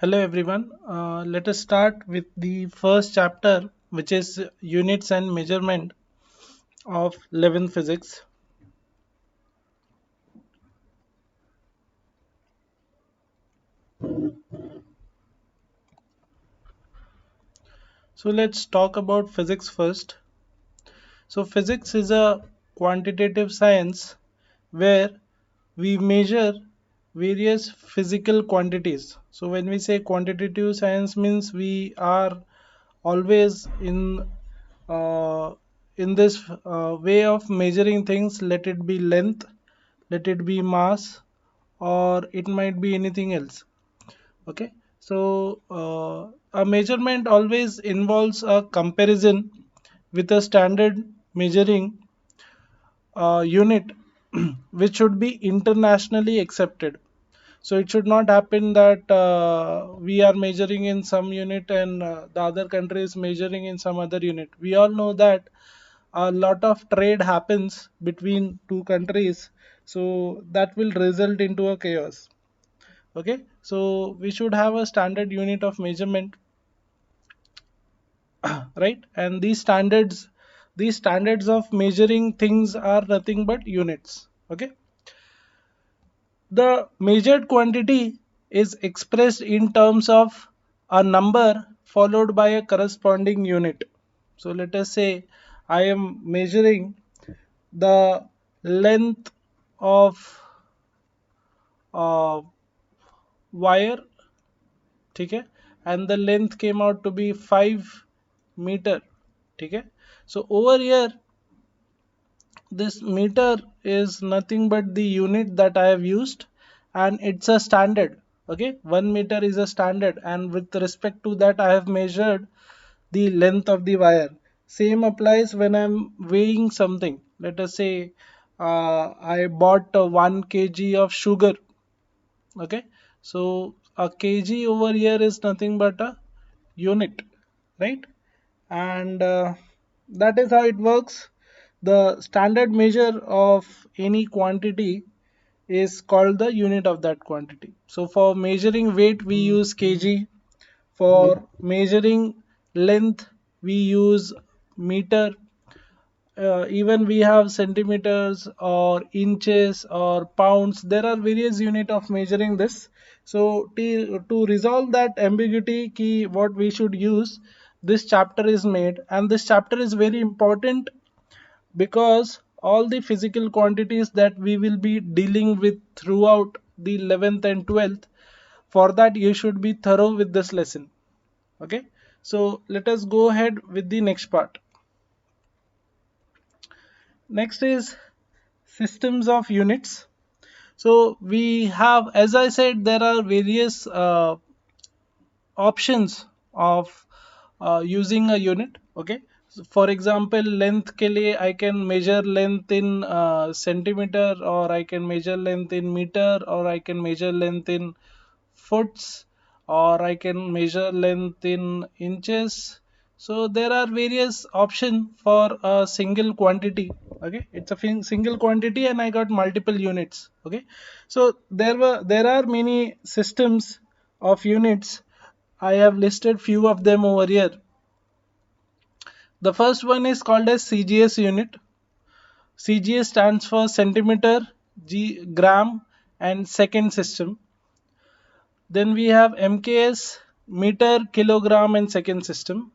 Hello everyone. Let us start with the first chapter, which is units and measurement of 11th physics. So let's talk about physics first. So physics is a quantitative science where we measure various physical quantities. So when we say quantitative science means we are always uh, in this way of measuring things. Let it be length, let it be mass, or it might be anything else. Okay, so a measurement always involves a comparison with a standard measuring unit which should be internationally accepted. So it should not happen that we are measuring in some unit and the other country is measuring in some other unit. We all know that a lot of trade happens between two countries, so that will result into a chaos. Okay, so we should have a standard unit of measurement, right? And these standards of measuring things are nothing but units. Okay, the measured quantity is expressed in terms of a number followed by a corresponding unit. So let us say I am measuring the length of wire, ठीक है, and the length came out to be 5 meter, ठीक है. So over here this meter is nothing but the unit that I have used, and it's a standard. Okay, 1 meter is a standard, and with respect to that I have measured the length of the wire. Same applies when I'm weighing something. Let us say I bought 1 kg of sugar. Okay, so a kg over here is nothing but a unit, right? And that is how it works. The standard measure of any quantity is called the unit of that quantity. So for measuring weight we use kg, for measuring length we use meter, even we have centimeters or inches or pounds. There are various unit of measuring this. So to resolve that ambiguity key what we should use, this chapter is made, and this chapter is very important because all the physical quantities that we will be dealing with throughout the 11th and 12th, for that you should be thorough with this lesson. Okay, so let us go ahead with the next part. Next is systems of units. So we have, as I said, there are various options of using a unit. Okay, so for example length के लिए I can measure length in centimeter, or I can measure length in meter, or I can measure length in foots, or I can measure length in inches. So there are various options for a single quantity. Okay, it's a single quantity and I got multiple units. Okay, so there are many systems of units. I have listed few of them over here. The first one is called as CGS unit. CGS stands for centimeter, gram, and second system. Then we have MKS, meter, kilogram, and second system.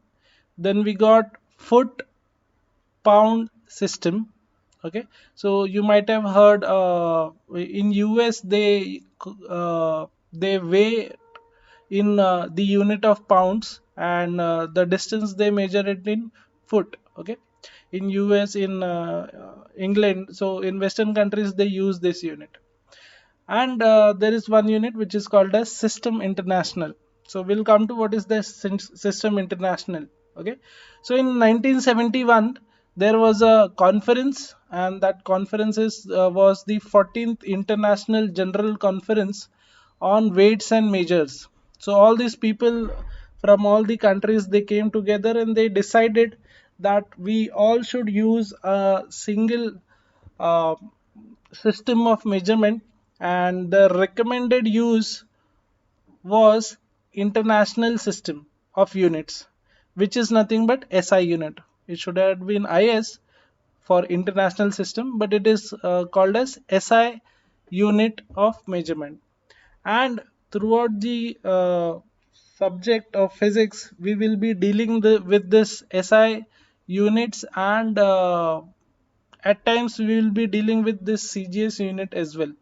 Then we got foot, pound system. Okay, so you might have heard in US they weigh in the unit of pounds, and the distance they measure it in foot. Okay, in US, in England, so in Western countries they use this unit. And there is one unit which is called as System International. So we'll come to what is the System International. Okay, so in 1971 there was a conference, and that conference was the 14th International General Conference on Weights and Measures. So all these people from all the countries, they came together and they decided that we all should use a single uh, system of measurement, and the recommended use was international system of units, which is nothing but SI unit. It should have been IS for international system, but it is called as SI unit of measurement. And throughout the subject of physics, we will be dealing with this SI units, and at times we will be dealing with this CGS unit as well.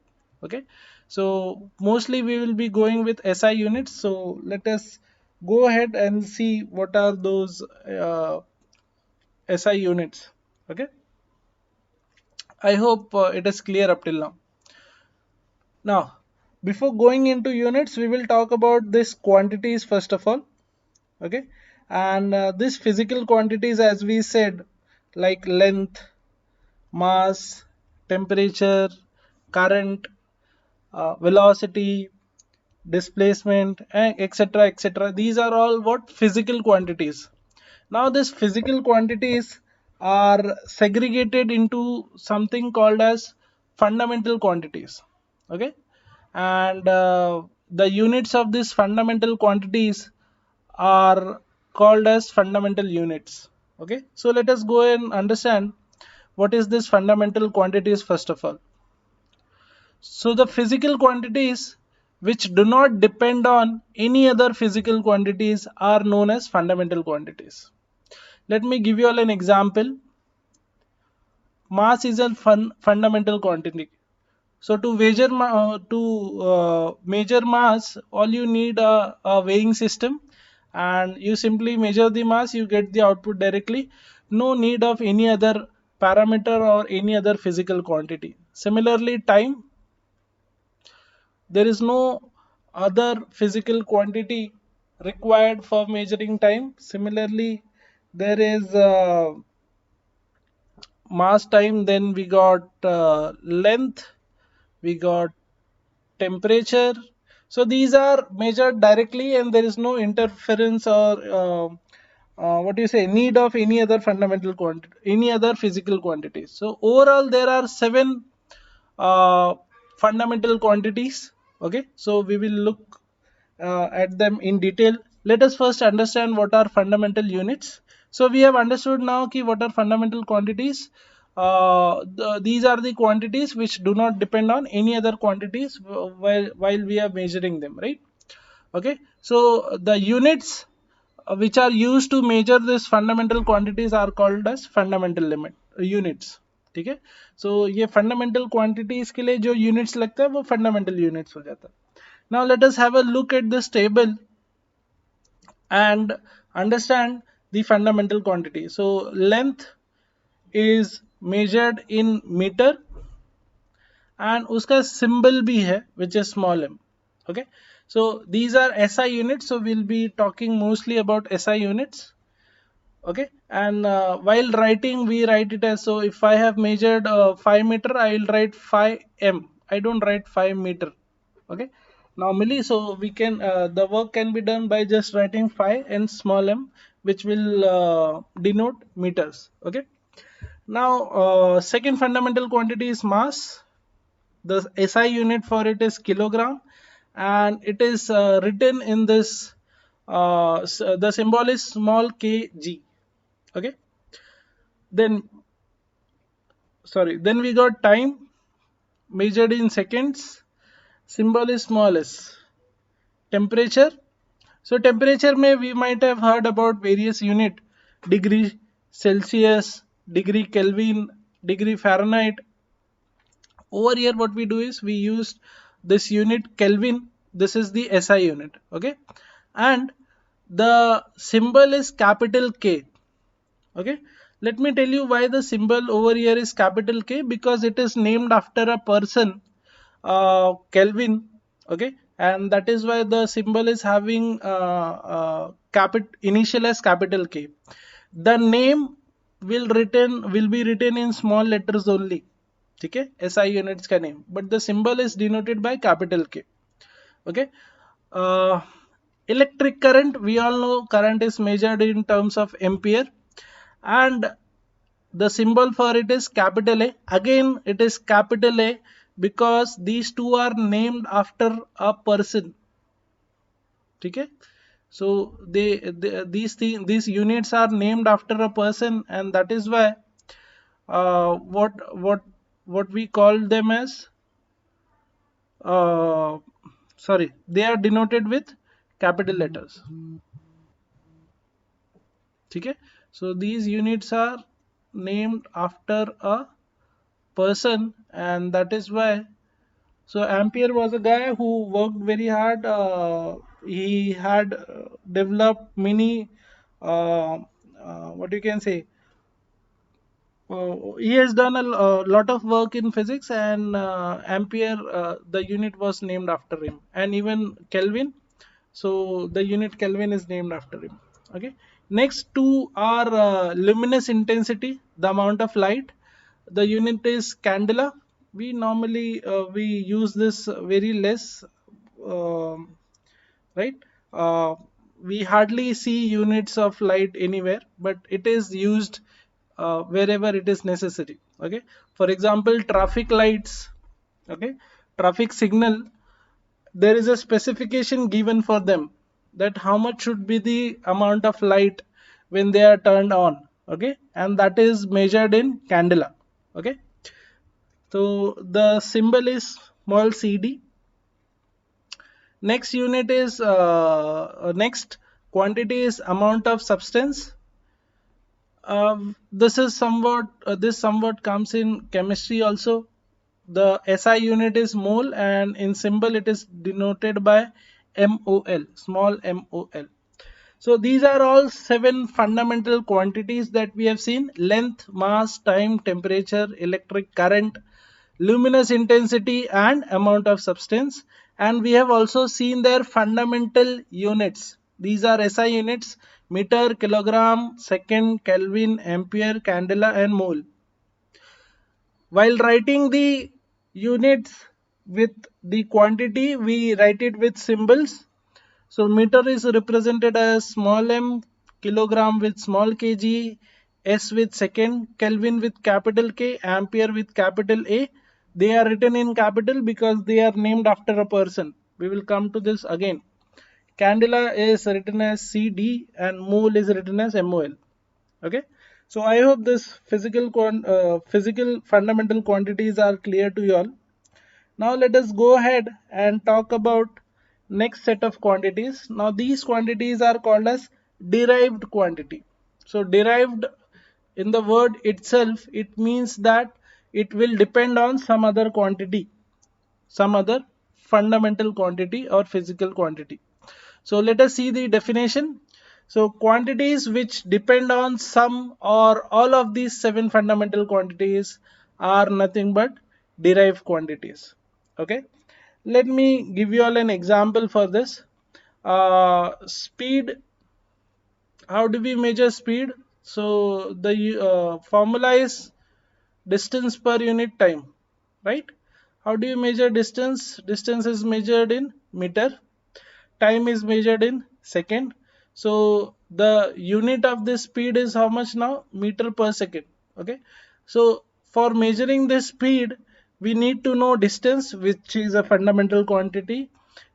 Okay, so mostly we will be going with SI units. So let us go ahead and see what are those SI units. Okay, I hope it is clear up till now. Now, before going into units, we will talk about this quantities first of all. Okay, and this physical quantities, as we said, like length, mass, temperature, current, velocity, displacement, etc., etc. These are all what physical quantities. Now these physical quantities are segregated into something called as fundamental quantities. Okay, and the units of these fundamental quantities are called as fundamental units. Okay, so let us go and understand what is this fundamental quantities first of all. So the physical quantities which do not depend on any other physical quantities are known as fundamental quantities. Let me give you all an example. Mass is a fundamental quantity. So to measure mass, all you need a weighing system, and you simply measure the mass, you get the output directly. No need of any other parameter or any other physical quantity. Similarly, time, there is no other physical quantity required for measuring time. Similarly, there is mass, time, then we got length, we got temperature. So these are measured directly, and there is no interference or what do you say, need of any other fundamental quantity, any other physical quantities. So overall there are seven uh, fundamental quantities. Okay, so we will look at them in detail. Let us first understand what are fundamental units. So we have understood now ki what are fundamental quantities. These are the quantities which do not depend on any other quantities while we are measuring them, right? Okay, so the units which are used to measure this fundamental quantities are called as fundamental limit units. ठीक है, so ये fundamental quantities के लिए जो units लगता है वो fundamental units हो जाता है. Now let us have a look at this table and understand the fundamental quantity. So length is measured in meter, and उसका symbol भी है which is small m. Okay, so these are SI units, so we'll be talking mostly about SI units. Okay, and while writing we write it as, so if I have measured 5 meter, I will write 5 m, I don't write 5 meter. Okay, normally, so we can the work can be done by just writing 5 and small m, which will denote meters. Okay, now second fundamental quantity is mass. The SI unit for it is kilogram, and it is written in this the symbol is small kg. Okay, then then we got time measured in seconds, symbol is small s. Temperature, so temperature may we might have heard about various unit: degree Celsius, degree Kelvin, degree Fahrenheit. Over here what we do is we use this unit Kelvin. This is the SI unit. Okay, and the symbol is capital K. Okay, let me tell you why the symbol over here is capital K, because it is named after a person, Kelvin. Okay, and that is why the symbol is having initial as capital K. The name will be written in small letters only. ठीक है, SI units का name, but the symbol is denoted by capital K. Okay, uh, electric current, we all know current is measured in terms of ampere, and the symbol for it is capital A. Again it is capital A because these two are named after a person. ठीक है. So these units are named after a person, and that is why uh, what what what we call them as, uh, sorry, they are denoted with capital letters. Okay, so these units are named after a person, and that is why. So Ampere was a guy who worked very hard. He had developed many, what you can say, he has done a lot of work in physics, and Ampere, the unit was named after him, and even Kelvin. So the unit Kelvin is named after him. Okay. Next two are luminous intensity, the amount of light. The unit is candela. We normally we use this very less, um, right? Uh, we hardly see units of light anywhere, but it is used wherever it is necessary. Okay. For example, traffic lights. Okay. Traffic signal, there is a specification given for them, that how much should be the amount of light when they are turned on. Okay, and that is measured in candela. Okay, so the symbol is small cd. Next unit is next quantity is amount of substance. This somewhat comes in chemistry also. The SI unit is mole, and in symbol it is denoted by MOL, small MOL. So these are all 7 fundamental quantities that we have seen: length, mass, time, temperature, electric current, luminous intensity, and amount of substance. And we have also seen their fundamental units. These are SI units: meter, kilogram, second, Kelvin, ampere, candela, and mole. While writing the units with the quantity, we write it with symbols. So meter is represented as small m, kilogram with small kg, S with second, Kelvin with capital K, ampere with capital A. They are written in capital because they are named after a person. We will come to this again. Candela is written as CD, and mole is written as MOL. Okay. So I hope this physical fundamental quantities are clear to you all. Now let us go ahead and talk about next set of quantities. Now these quantities are called as derived quantity. So derived, in the word itself, it means that it will depend on some other quantity, some other fundamental quantity or physical quantity. So let us see the definition. So quantities which depend on some or all of these 7 fundamental quantities are nothing but derived quantities. Okay. Let me give you all an example for this. Speed. How do we measure speed? So the formula is distance per unit time, right? How do you measure distance? Distance is measured in meter. Time is measured in second. So the unit of this speed is how much now? Meter per second. Okay. So for measuring this speed, we need to know distance, which is a fundamental quantity.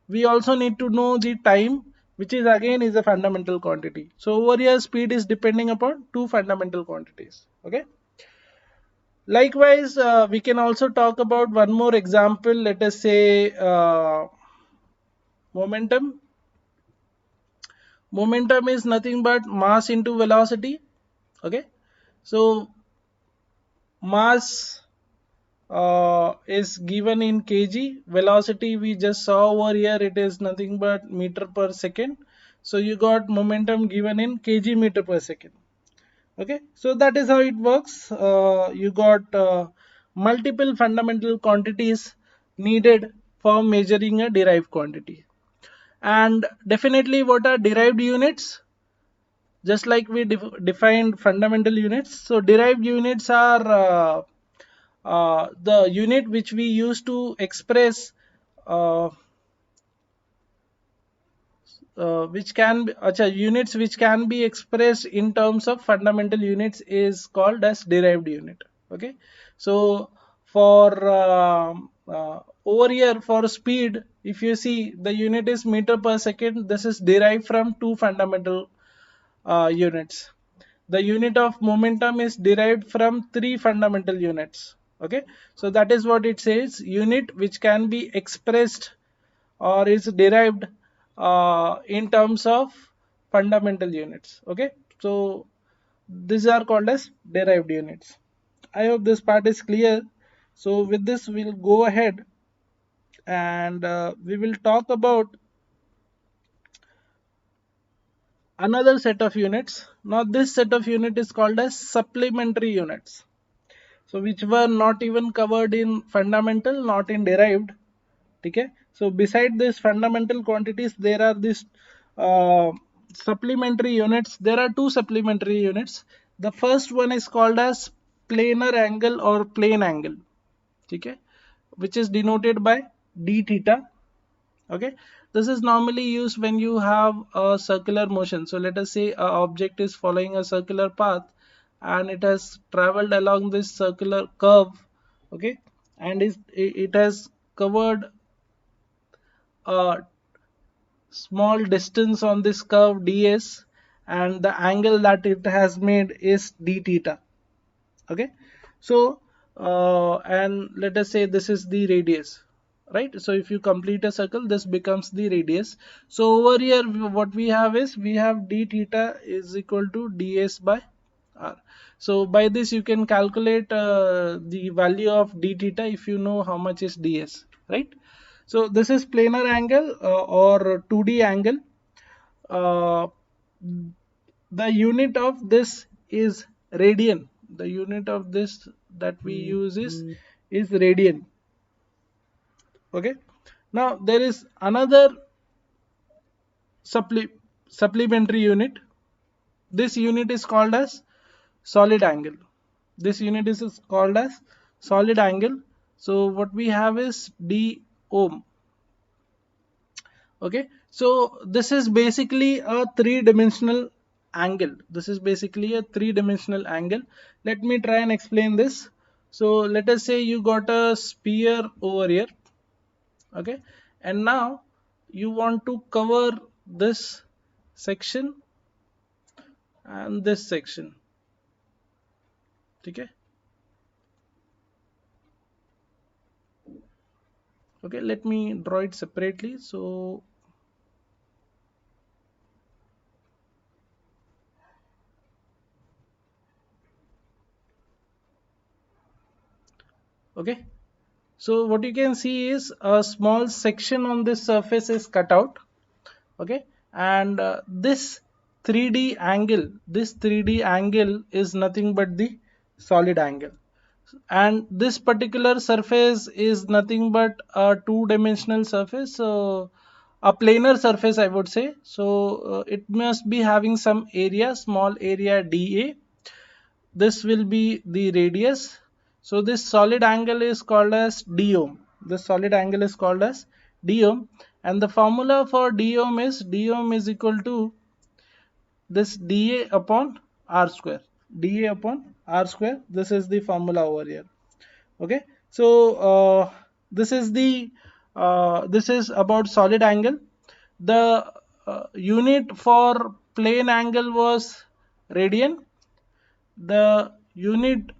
We also need to know the time, which is again is a fundamental quantity. So over here, speed is depending upon 2 fundamental quantities. Okay. Likewise, we can also talk about one more example. Let us say momentum. Momentum is nothing but mass into velocity. Okay. So mass is given in kg. Velocity we just saw over here, it is nothing but meter per second. So you got momentum given in kg meter per second. Okay. So that is how it works. You got multiple fundamental quantities needed for measuring a derived quantity. And definitely, what are derived units? Just like we defined fundamental units, so derived units are the unit which we use to express uh, which can be, units which can be expressed in terms of fundamental units is called as derived unit. Okay. So for over here for speed, if you see the unit is meter per second, this is derived from two fundamental units. The unit of momentum is derived from three fundamental units. Okay, so that is what it says, unit which can be expressed or is derived in terms of fundamental units. Okay, so these are called as derived units. I hope this part is clear. So with this we'll go ahead and we will talk about another set of units. Now this set of unit is called as supplementary units, so which were not even covered in fundamental, not in derived. Okay, so beside these fundamental quantities there are these uh, supplementary units. There are two supplementary units. The first one is called as planar angle or plane angle. Okay, which is denoted by d theta. Okay, this is normally used when you have a circular motion. So let us say a object is following a circular path and it has traveled along this circular curve. Okay, and it has covered a small distance on this curve ds, and the angle that it has made is d theta. Okay, so and let us say this is the radius, right? So if you complete a circle, this becomes the radius. So over here what we have is, we have d theta is equal to ds by r. So by this you can calculate the value of d theta if you know how much is ds, right? So this is planar angle or 2D angle. uh, the unit of this is radian. The unit of this that we use is radian. Okay, now there is another supplementary unit. This unit is called as solid angle. This unit is called as solid angle. So what we have is d ohm. Okay, so this is basically a three-dimensional angle. This is basically a three-dimensional angle. Let me try and explain this. So let us say you got a sphere over here. Okay, and now you want to cover this section and this section. Okay, okay, let me draw it separately. So okay, so what you can see is a small section on this surface is cut out. Okay, and this 3D angle, this 3D angle is nothing but the solid angle, and this particular surface is nothing but a two-dimensional surface, so a planar surface I would say. So it must be having some area, small area dA. This will be the radius. So this solid angle is called as d ohm. This solid angle is called as d ohm, and the formula for d ohm is equal to this dA upon r square. dA upon r square. This is the formula over here. Okay, so this is the this is about solid angle. The unit for plane angle was radian. The unit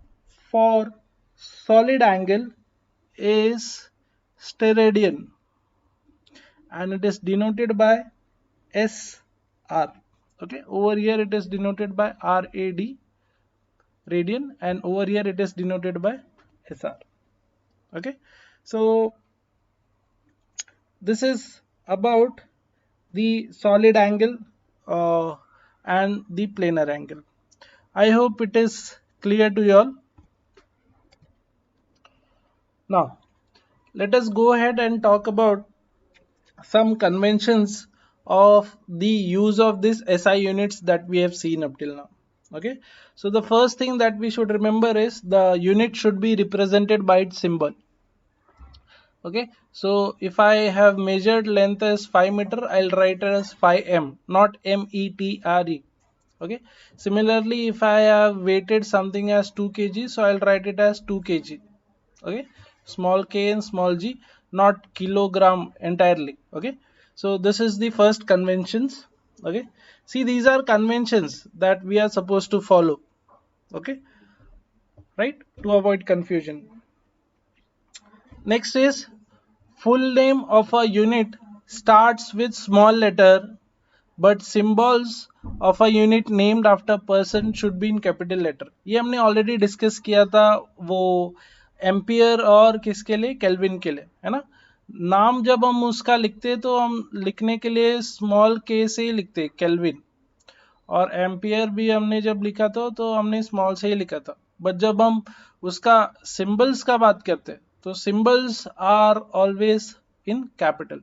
for solid angle is steradian, and it is denoted by SR. Okay, over here it is denoted by RAD, radian, and over here it is denoted by SR. Okay, so this is about the solid angle and the planar angle. I hope it is clear to you all. Now let us go ahead and talk about some conventions of the use of these SI units that we have seen up till now. Okay, so the first thing that we should remember is the unit should be represented by its symbol. Okay, so if I have measured length as 5 meter, I'll write it as 5m, not metre. Okay, similarly if I have weighted something as 2 kg, so I'll write it as 2 kg. okay, small k and small g, not kilogram entirely. Okay, so this is the first conventions. Okay, see, these are conventions that we are supposed to follow. Okay, right, to avoid confusion. Next is, full name of a unit starts with small letter, but symbols of a unit named after person should be in capital letter. ये हमने already discuss किया था, वो ampere और किसके लिए, kelvin के लिए, है ना। नाम जब हम उसका लिखते हैं तो हम लिखने के लिए स्मॉल के से ही लिखते हैं, केल्विन। और एम्पियर भी हमने जब लिखा था तो हमने स्मॉल से ही लिखा था। बट जब हम उसका सिंबल्स का बात करते हैं तो symbols are always in capital.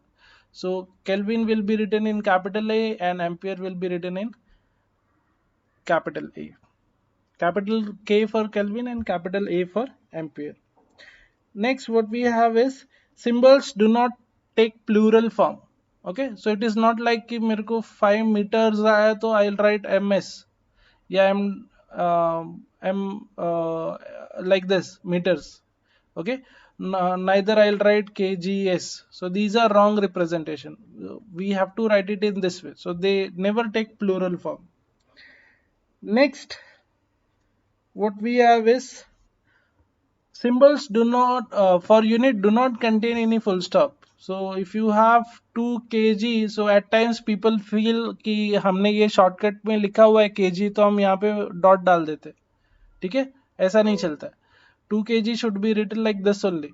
So Kelvin will be written in capital A and ampere will be written in capital A. Capital K for Kelvin and capital A for ampere. Next, what we have is, symbols do not take plural form. Okay, so it is not like कि मेरे को 5 meters आया तो I'll write ms, या m like this, meters. Okay, neither I'll write kgs. So these are wrong representation. We have to write it in this way, so they never take plural form. Next, what we have is, symbols do not for unit do not contain any full stop. So if you have 2 kg, so at times people feel कि हमने ये shortcut में लिखा हुआ है kg तो हम यहाँ पे डॉट डाल देते, ठीक है, ऐसा नहीं चलता है. 2 kg should be written like this only.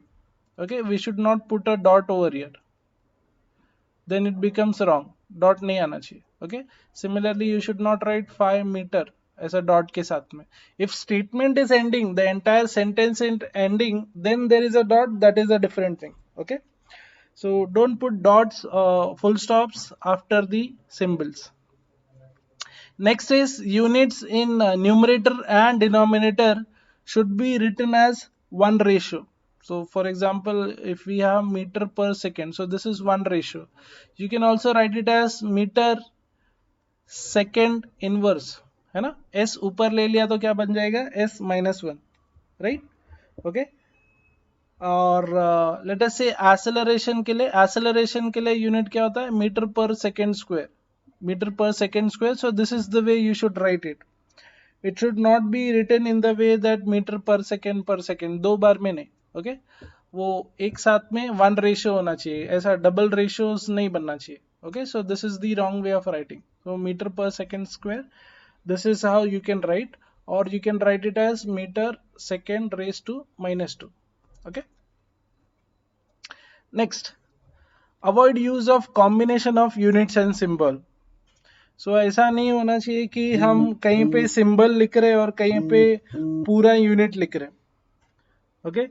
Okay, we should not put a dot over here, then it becomes wrong. Dot नहीं आना चाहिए. Okay, similarly you should not write 5 meter ऐसा डॉट के साथ में. If statement is ending, the entire sentence is ending, then there is a dot, that is a different thing. Okay, so don't put dots, full stops after the symbols. Next is, units in numerator and denominator should be written as 1 ratio. So for example, if we have meter per second, so this is 1 ratio. You can also write it as meter second inverse, है ना. s ऊपर ले लिया तो क्या बन जाएगा, s minus 1, right. Okay, और लेट अस से एक्सेलरेशन के लिए यूनिट क्या होता है, metre per second square, metre per second square. So this is the way you should write it. It should not be written in the way that metre per second, दो बार में नहीं. Okay, वो एक साथ में 1 रेशियो होना चाहिए, ऐसा डबल रेशियोज नहीं बनना चाहिए. Okay, so this is the wrong way of writing. So meter per second square, this is how you can write, or you can write it as meter second raised to minus 2. Okay, next, avoid use of combination of units and symbol. So ऐसा नहीं होना चाहिए कि हम कहीं पे symbol लिख रहे और कहीं पे पूरा यूनिट लिख रहे. Okay,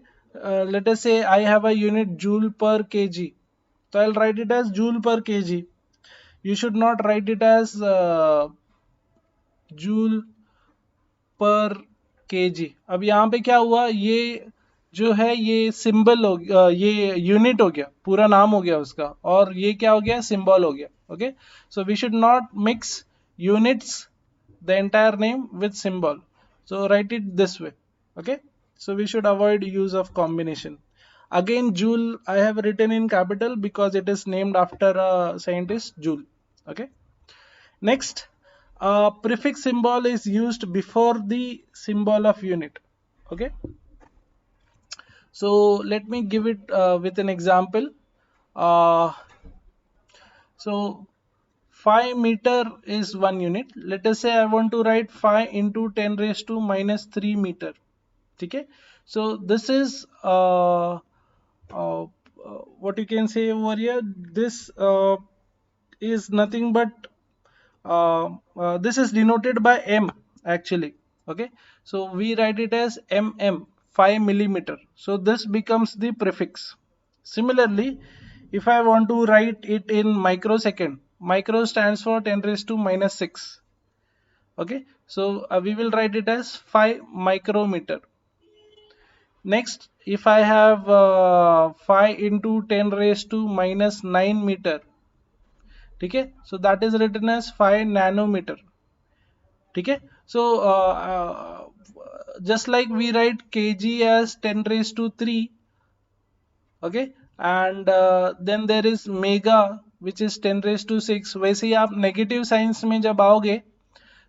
let us say I have a unit joule per kg, so I'll write it as joule per kg. You should not write it as joule पर केजी. अब यहाँ पे क्या हुआ, ये जो है ये सिंबल हो गया, ये यूनिट हो गया, पूरा नाम हो गया उसका, और ये क्या हो गया, सिंबल हो गया. Okay, so we should not mix units the entire name with symbol. So write it this way. Okay, so we should avoid use of combination. Again, joule I have written in capital because it is named after a scientist, Joule. Okay, next, prefix symbol is used before the symbol of unit. Okay, so let me give it with an example. uh, so 5 meter is 1 unit. Let us say I want to write 5 into 10 raised to minus 3 meter. Okay, so this is what you can say over here. This is nothing but this is denoted by m actually. Okay, so we write it as mm, 5 millimeter. So this becomes the prefix. Similarly, if I want to write it in microsecond, micro stands for 10 raised to minus 6. Okay, so we will write it as 5 micrometer. Next, if I have 5 into 10 raised to minus 9 meter, ठीक है, so that is written as 5 nanometer. ठीक है. So just like we write kg as 10 raised to 3, okay, and then there is mega which is 10 raised to 6. वैसे ही आप negative science में जब आओगे,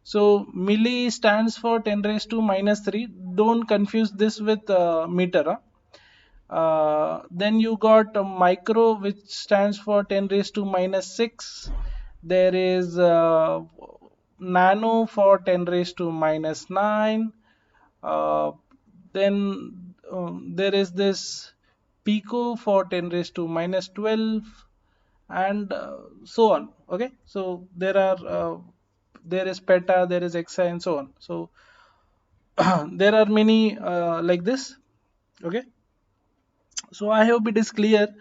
so milli stands for 10 raised to minus 3. Don't confuse this with meter. Huh? Then you got micro which stands for 10 raised to minus 6. There is nano for 10 raised to minus 9. uh, then there is this pico for 10 raised to minus 12, and so on. Okay, so there is peta, there is exa, and so on. So there are many like this. Okay, so I hope it is clear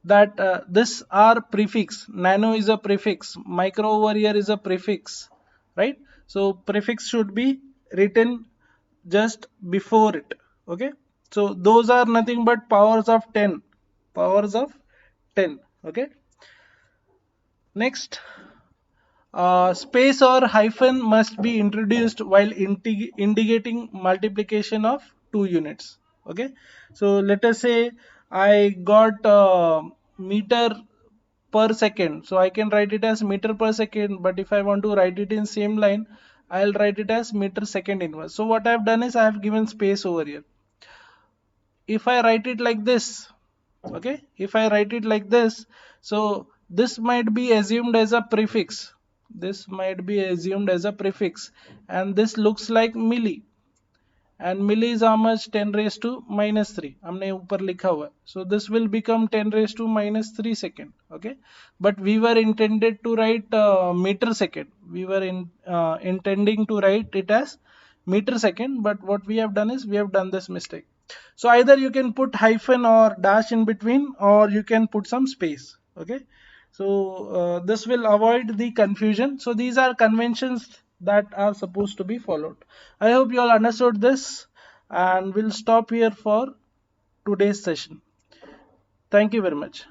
that this R prefix, nano is a prefix, micro over here is a prefix, right? So prefix should be written just before it. Okay, so those are nothing but powers of 10, powers of 10. Okay, next, space or hyphen must be introduced while indicating multiplication of two units. Okay, so let us say I got meter per second, so I can write it as meter per second, but if I want to write it in same line, I'll write it as meter second inverse. So what I have done is I have given space over here. If I write it like this, okay, if I write it like this, so this might be assumed as a prefix, this might be assumed as a prefix, and this looks like milli, and milli is how much, 10 raised to minus 3 हमने ऊपर लिखा हुआ है. So this will become 10 raised to minus 3 second. Okay, but we were intended to write meter second, we were intending to write it as meter second, but what we have done is we have done this mistake. So either you can put hyphen or dash in between, or you can put some space. Okay, so this will avoid the confusion. So these are conventions that are supposed to be followed. I hope you all understood this, and we'll stop here for today's session. Thank you very much.